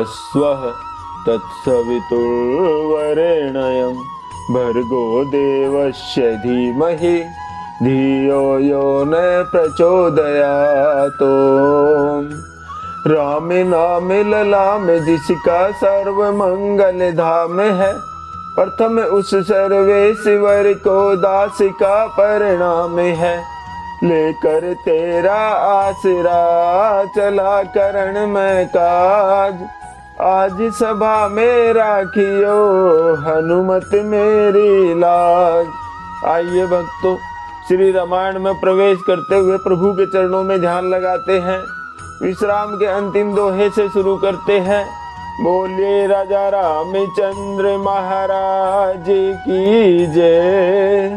स्वः तत्सवितुर्वरेण्यं भर्गो देवस्य धीमहि धियो यो न प्रचोदयात्। राम नाम ललाम जिसका सर्व मंगल धाम है, प्रथम उस सर्वेश्वर को दास का परिणाम है। लेकर तेरा आसरा चला करण में काज, आज सभा में राखियो हनुमत मेरी लाज। आइए भक्तों, श्री रामायण में प्रवेश करते हुए प्रभु के चरणों में ध्यान लगाते हैं। विश्राम के अंतिम दोहे से शुरू करते हैं। बोलिए राजा रामचंद्र महाराज की जय।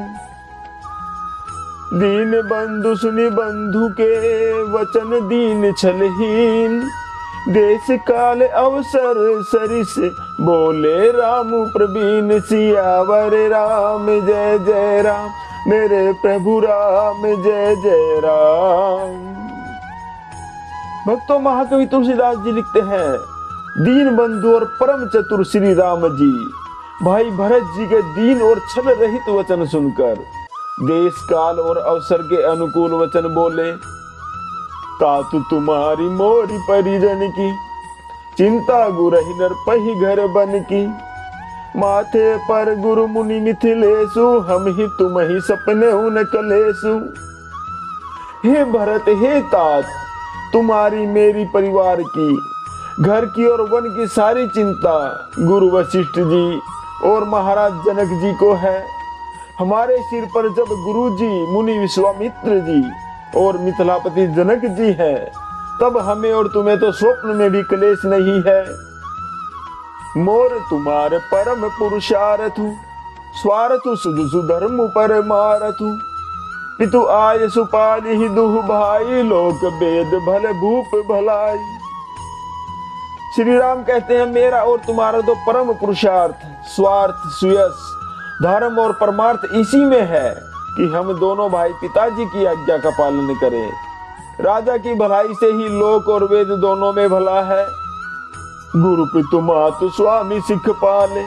दीन बंधु सुनि बंधु के वचन दीन छलहीन, देश काल अवसर सरिस बोले राम प्रवीण। सियावर राम जय जय राम, मेरे प्रभु राम जय जय राम। भक्तों, महाकवि तुलसीदास जी लिखते हैं, दीन बंधु और परम चतुर श्री राम जी भाई भरत जी के दीन और छल रहित वचन सुनकर देश काल और अवसर के अनुकूल वचन बोले। तातु तुम्हारी मोरी परिजन की, चिंता गुरहि नर पही घर बन की। माथे पर गुरु मुनि मिथिलेशु, हम ही तुम ही सपने उन कलेशु। हे भरत हे तात, तुम्हारी मेरी परिवार की, घर की और वन की सारी चिंता गुरु वशिष्ठ जी और महाराज जनक जी को है। हमारे सिर पर जब गुरु जी, मुनि विश्वामित्र जी और मिथिलापति जनक जी हैं, तब हमें और तुम्हें तो स्वप्न में भी क्लेश नहीं है। मोर तुम्हारे परम पुरुषार्थु, स्वार्थु सुजसु धर्म पर मारथु। पितु आय सुपाली ही दुह भाई, लोक वेद भल भूप भलाई। श्री राम कहते हैं, मेरा और तुम्हारा तो परम पुरुषार्थ, स्वार्थ, सुयश, धर्म और परमार्थ इसी में है कि हम दोनों भाई पिताजी की आज्ञा का पालन करें। राजा की भलाई से ही लोक और वेद दोनों में भला है। गुरु पितु मातु स्वामी सिख पाले,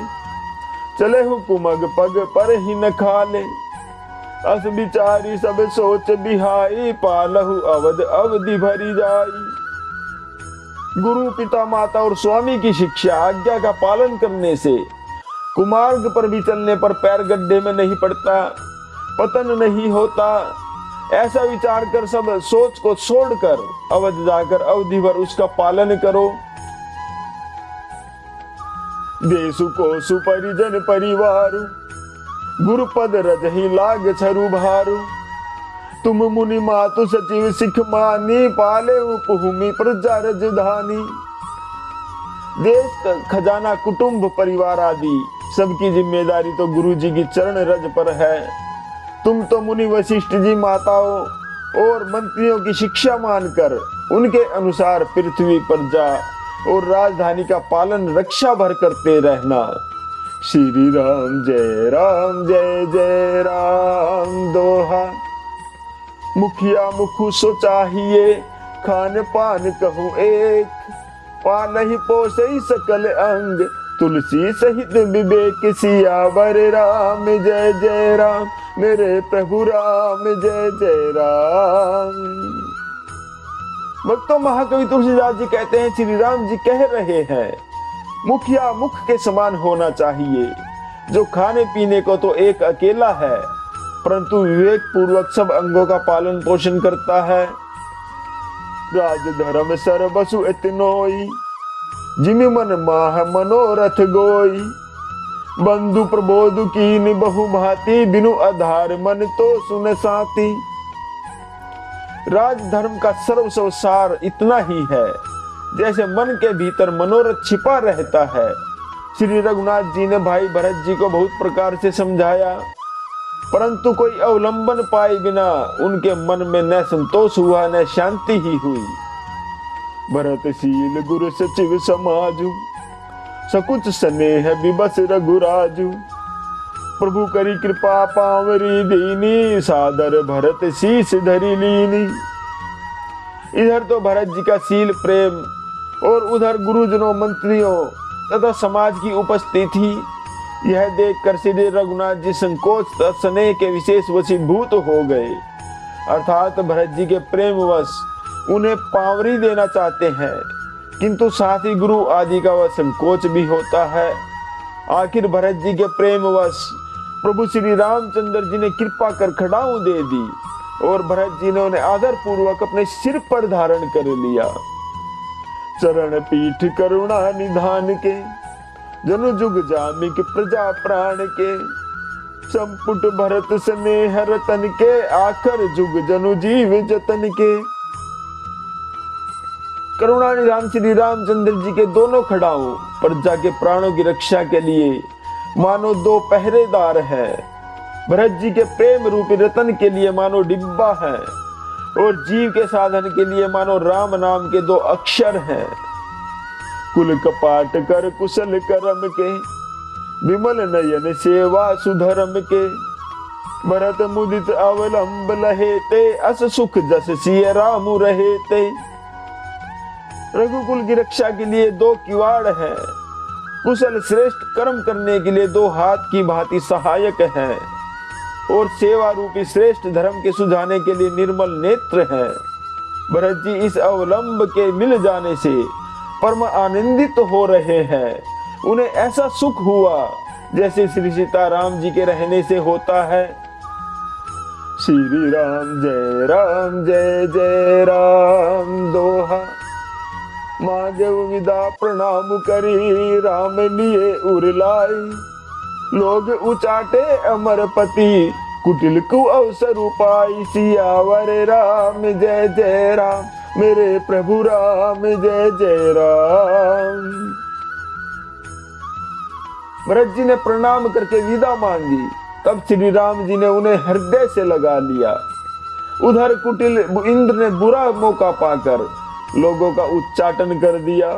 चले हुकुमग पग पर ही न खाले। अस बिचारी सब सोच बिहाई, पालहु अवध अवधि भरी जाई। गुरु पिता माता और स्वामी की शिक्षा आज्ञा का पालन करने से कुमार्ग पर भी चलने पर पैर गड्ढे में नहीं पड़ता, पतन नहीं होता। ऐसा विचार कर सब सोच को छोड़कर अवध जाकर अवधि भर उसका पालन करो। देशु को सुपरिजन परिवारु, गुरु पद रजहि लाग छरु भारु। तुम मुनि मातु सचिव सिख मानी, पाले उपभूमि प्रजा रजधानी। देश का खजाना, कुटुंब, परिवार आदि सबकी जिम्मेदारी तो गुरु जी की चरण रज पर है। तुम तो मुनि वशिष्ठ जी माताओं और मंत्रियों की शिक्षा मानकर उनके अनुसार पृथ्वी पर जा और राजधानी का पालन रक्षा भर करते रहना। श्री राम जय जय राम दोहा। मुखिया मुखु सो चाहिए, खान पान कहूँ एक। पालहि पोसई सकल अंग, तुलसी सहित विवेक। सियावर राम जय जय राम, मेरे प्रभु राम जय जय राम। भक्तों, महाकवि तुलसीदास जी कहते हैं, श्री राम जी कह रहे हैं, मुखिया मुख के समान होना चाहिए, जो खाने पीने को तो एक अकेला है, परंतु विवेक पूर्वक सब अंगों का पालन पोषण करता है। राज धर्म सर्वसु एतनोई, जिमि मन माह मनोरथ गोई। बंधु प्रबोध कीन बहु भांति, बिनु आधार मन तो सुन साथी। राज धर्म का सर्वस्व सार इतना ही है, जैसे मन के भीतर मनोरथ छिपा रहता है। श्री रघुनाथ जी ने भाई भरत जी को बहुत प्रकार से समझाया, परंतु कोई अवलंबन पाए बिना उनके मन में न संतोष हुआ न शांति ही हुई। भरतशील गुरु सचिव समाजु, सकुच स्नेह विबस रघुराजु। प्रभु करी कृपा पावरी दीनी, सादर भरत शीस धरी लीनी। इधर तो भरत जी का शील प्रेम और उधर गुरुजनों, मंत्रियों तथा समाज की उपस्थिति यह देखकर श्री रघुनाथ जी संकोच तथा स्नेह के विशेष वशीभूत हो गए। अर्थात भरत जी के प्रेमवश उन्हें पावरी देना चाहते हैं, किंतु साथ ही गुरु आदि का वह संकोच भी होता है। आखिर भरत जी के प्रेमवश प्रभु श्री रामचंद्र जी ने कृपा कर खड़ाऊ दे दी और भरत जी ने उन्हें आदर पूर्वक अपने सिर पर धारण कर लिया। चरण पीठ करुणा निधान के, जनु जुग जामिक प्रजा प्राण के, संपुट भरत स्नेह रतन के, आखर जुग जनु जीव जतन के। करुणा निधान श्री रामचंद्र जी के दोनों खड़ाओं प्रजा के प्राणों की रक्षा के लिए मानो दो पहरेदार है। भरत जी के प्रेम रूपी रतन के लिए मानो डिब्बा है और जीव के साधन के लिए मानो राम नाम के दो अक्षर हैं। कुल कपाट कर कुशल करम के, विमल नयन सेवा सुधर्म के, भरत मुदित अवलंब लहेते, अस सुख जस सिय राम रहेते। रघुकुल की रक्षा के लिए दो किवाड़ है, कुशल श्रेष्ठ कर्म करने के लिए दो हाथ की भांति सहायक है और सेवा रूपी श्रेष्ठ धर्म के सुझाने के लिए निर्मल नेत्र है। भरत जी इस अवलंब के मिल जाने से परम आनंदित हो रहे हैं। उन्हें ऐसा सुख हुआ जैसे श्री सीताराम जी के रहने से होता है। श्री राम जय जय राम दोहा, मांगे विदा प्रणाम करी, राम लिए उरलाई। लोग उचाटे अमरपति, कुटिल को अवसर उपाई। सियावर राम जय राम, मेरे प्रभु राम जय जय राम। भरत जी ने प्रणाम करके विदा मांगी, तब श्री राम जी ने उन्हें हृदय से लगा लिया। उधर कुटिल इंद्र ने बुरा मौका पाकर लोगों का उच्चाटन कर दिया।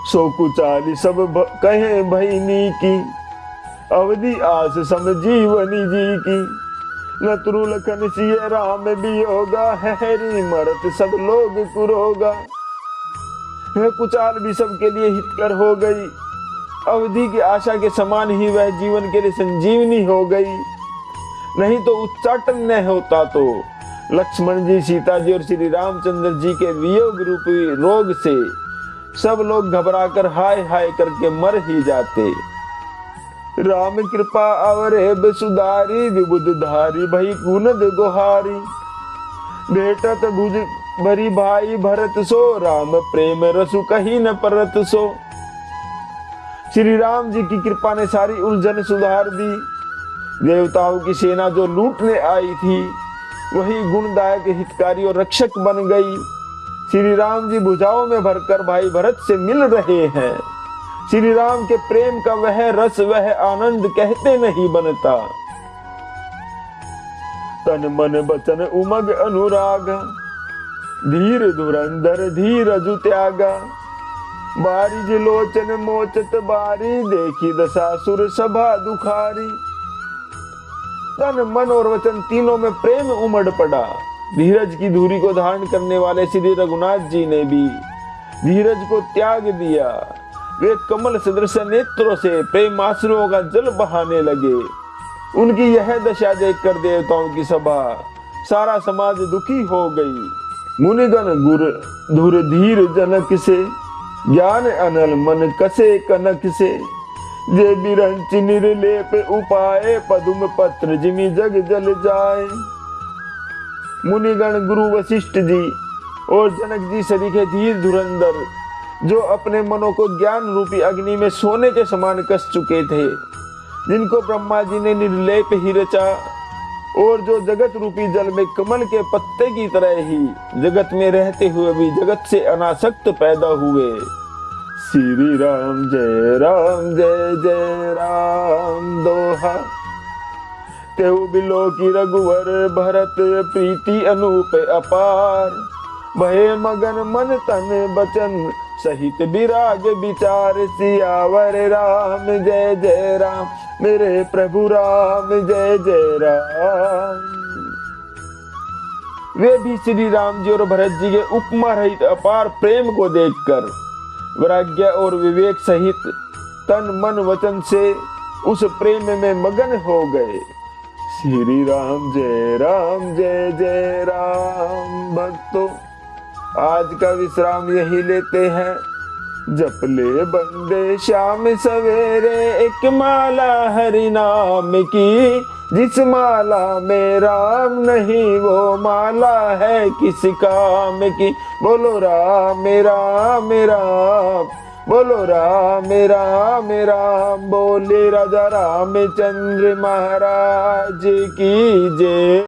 सो कुचाली सब कहे भईनी की, अवधि आस सम जीवनी जी की। लतरु लखन सिय राम बियोगा, हैरी मरत सब लोग कुरोगा। वह कुचाल भी सबके लिए हितकर हो गई। अवधि की आशा के समान ही वह जीवन के लिए संजीवनी हो गई। नहीं तो उच्चाटन न होता तो लक्ष्मण जी, सीता जी और श्री रामचंद्र जी के वियोग रूपी रोग से सब लोग घबराकर हाय हाय करके मर ही जाते। राम कृपा अवरे सुधारी, विबुध धारी भई कुनद गोहारी। भेटत भुज भरी भाई भरत सो, राम प्रेम रसु कहीं न परत सो। श्री राम जी की कृपा ने सारी उलझन सुधार दी। देवताओं की सेना जो लूटने आई थी वही गुणदायक, हितकारी और रक्षक बन गई। श्री राम जी भुजाओं में भरकर भाई भरत से मिल रहे हैं। श्री राम के प्रेम का वह रस, वह आनंद कहते नहीं बनता। तन मन बचन उमग अनुराग, धीर धुरंधर धीरजु त्यागा। बारिज लोचन मोचत बारी, देखी दशासुर सभा दुखारी। तन मन और वचन तीनों में प्रेम उमड़ पड़ा। धीरज की धुरी को धारण करने वाले श्री रघुनाथ जी ने भी धीरज को त्याग दिया। वे कमल सदृश नेत्रों से प्रेम आंसुओं का जल बहाने लगे। उनकी यह दशा देखकर देवताओं की सभा, सारा समाज दुखी हो गई। मुनिगण गुर धुर धीर जनक से, ज्ञान अनल मन कसे कनक से। जे बिरंच निर्लेप उपाय, पदुम पत्र जिमि जग जल जाए। मुनिगण गुरु वशिष्ठ जी और जनक जी सरीखे धीर धुरंधर, जो अपने मनों को ज्ञान रूपी अग्नि में सोने के समान कस चुके थे, जिनको ब्रह्मा जी ने निर्लेप ही रचा और जो जगत रूपी जल में कमल के पत्ते की तरह ही जगत में रहते हुए भी जगत से अनासक्त पैदा हुए। श्री राम जय राम दोहा, तेऊ बिलो की रघुवर भरत प्रीति अनूप अपार। भये मगन मन तन बचन, सहित विराग विचार। सियावर राम जय राम, मेरे प्रभु राम जय जय राम। वे भी श्री राम जी और भरत जी के उपमा रहित अपार प्रेम को देखकर वैराग्य और विवेक सहित तन मन वचन से उस प्रेम में मगन हो गए। श्री राम जय जय राम। भक्तों, आज का विश्राम यही लेते हैं। जप ले बंदे शाम सवेरे एक माला हरि नाम की, जिस माला में राम नहीं वो माला है किस काम की। बोलो राम राम राम, बोलो राम राम राम, बोले राजा रामचंद्र महाराज की जय।